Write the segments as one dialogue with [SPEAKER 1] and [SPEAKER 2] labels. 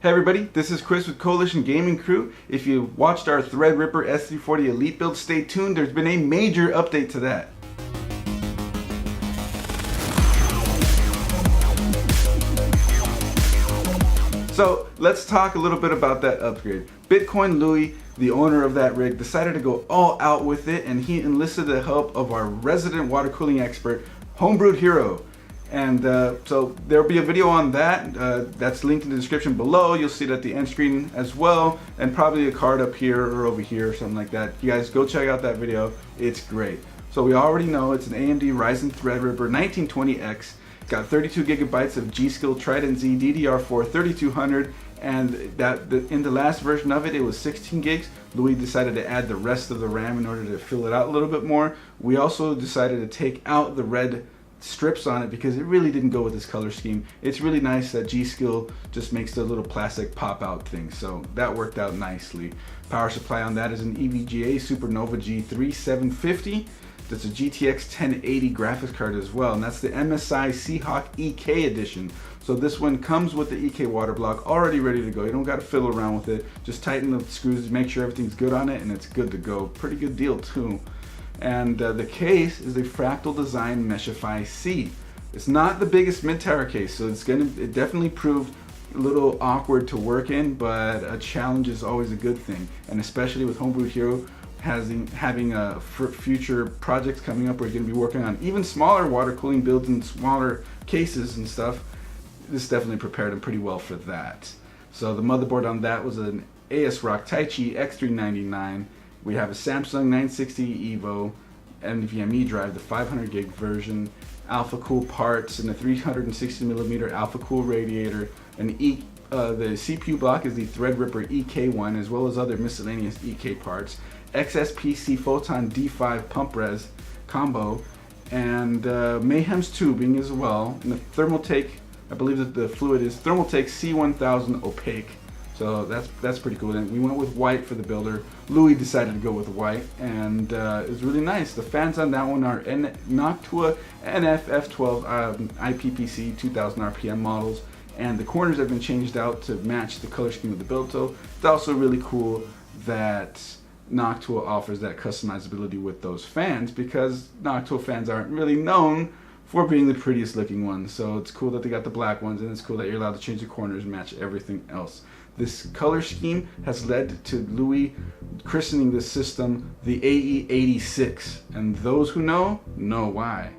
[SPEAKER 1] Hey everybody, this is Chris with Coalition Gaming Crew. If you watched our Threadripper S340 Elite build, stay tuned. There's been a major update to that. So let's talk a little bit about that upgrade. Bitcoin Louie, the owner of that rig, decided to go all out with it, and he enlisted the help of our resident water cooling expert, Homebrewed Hero. And so there'll be a video on that. That's linked in the description below. You'll see it at the end screen as well, and probably a card up here or over here or something like that. You guys go check out that video. It's great. So we already know it's an AMD Ryzen Threadripper 1920X. Got 32 gigabytes of G-Skill Trident Z DDR4 3200, and in the last version of it, it was 16 gigs. Louis decided to add the rest of the RAM in order to fill it out a little bit more. We also decided to take out the red strips on it because it really didn't go with this color scheme. It's really nice that G-Skill just makes the little plastic pop out thing, so that worked out nicely. Power supply on that is an EVGA SUPERNOVA G3 750. That's a GTX 1080 graphics card as well, and that's the MSI SEAHAWK EK edition. So this one comes with the EK water block already ready to go. You don't got to fiddle around with it. Just tighten the screws, make sure everything's good on it, and it's good to go. Pretty good deal too. And the case is a Fractal Design Meshify C. It's not the biggest mid-tower case, so it definitely proved a little awkward to work in, but a challenge is always a good thing, and especially with Homebrewed Hero having future projects coming up where you're going to be working on even smaller water cooling builds and smaller cases and stuff. This definitely prepared them pretty well for that. So the motherboard on that was an Asrock Taichi X399. We have a Samsung 960 EVO NVMe drive, the 500 gig version, Alphacool parts, and a 360mm Alphacool radiator. And the CPU block is the Threadripper EK1, as well as other miscellaneous EK parts. XSPC Photon D5 pump res combo, and Mayhems Tubing as well. And the Thermaltake, I believe that the fluid is Thermaltake C1000 Opaque. So that's pretty cool. And we went with white for the builder. Louis decided to go with white, and it was really nice. The fans on that one are Noctua NFF12 IPPC 2000 RPM models, and the corners have been changed out to match the color scheme of the build. So it's also really cool that Noctua offers that customizability with those fans, because Noctua fans aren't really known for being the prettiest looking ones. So it's cool that they got the black ones, and it's cool that you're allowed to change the corners and match everything else. This color scheme has led to Louis christening this system the AE86, and those who know why.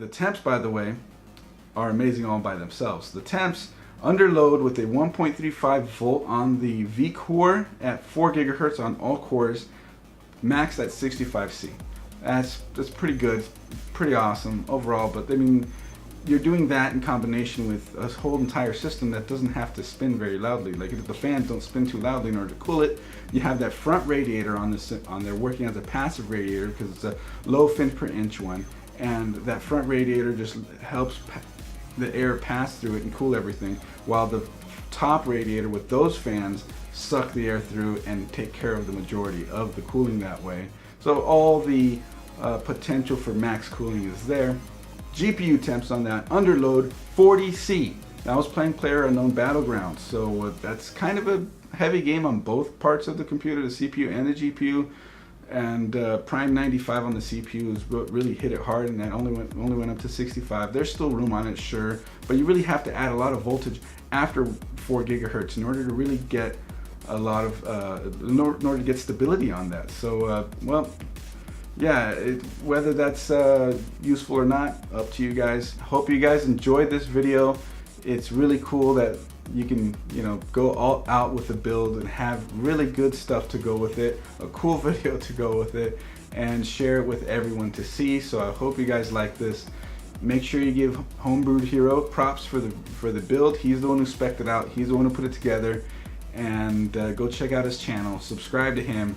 [SPEAKER 1] The temps, by the way, are amazing all by themselves. The temps under load with a 1.35 volt on the V core at 4 gigahertz on all cores, maxed at 65C. That's pretty good, pretty awesome overall. But I mean, you're doing that in combination with a whole entire system that doesn't have to spin very loudly. Like if the fans don't spin too loudly in order to cool it, you have that front radiator on there working as a passive radiator because it's a low fin per inch one, and that front radiator just helps the air pass through it and cool everything, while the top radiator with those fans suck the air through and take care of the majority of the cooling that way. So all the potential for max cooling is there. GPU temps on that under load 40C. Now I was playing PlayerUnknown Battlegrounds, so that's kind of a heavy game on both parts of the computer, the CPU and the GPU. And Prime 95 on the CPU is what really hit it hard, and that only went up to 65. There's still room on it, sure, but you really have to add a lot of voltage after 4 gigahertz in order to really get a lot of in order to get stability on that. So well, yeah, whether that's useful or not, up to you guys. Hope you guys enjoyed this video. It's really cool that you can, you know, go all out with the build and have really good stuff to go with it, a cool video to go with it, and share it with everyone to see. So I hope you guys like this. Make sure you give Homebrewed Hero props for the build. He's the one who spec'd it out. He's the one who put it together. And go check out his channel. Subscribe to him.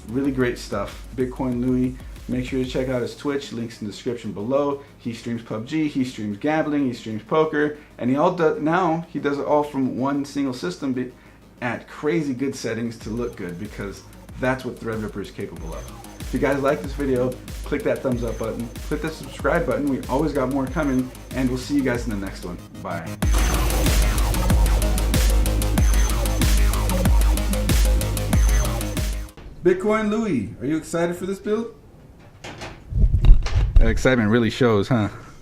[SPEAKER 1] Really great stuff. Bitcoin Louie. Make sure to check out his Twitch, links in the description below. He streams PUBG, he streams gambling, he streams poker, and now he does it all from one single system at crazy good settings to look good, because that's what Threadripper is capable of. If you guys like this video, click that thumbs up button, click the subscribe button. We always got more coming, and we'll see you guys in the next one. Bye. Bitcoin Louie, are you excited for this build? That excitement really shows, huh?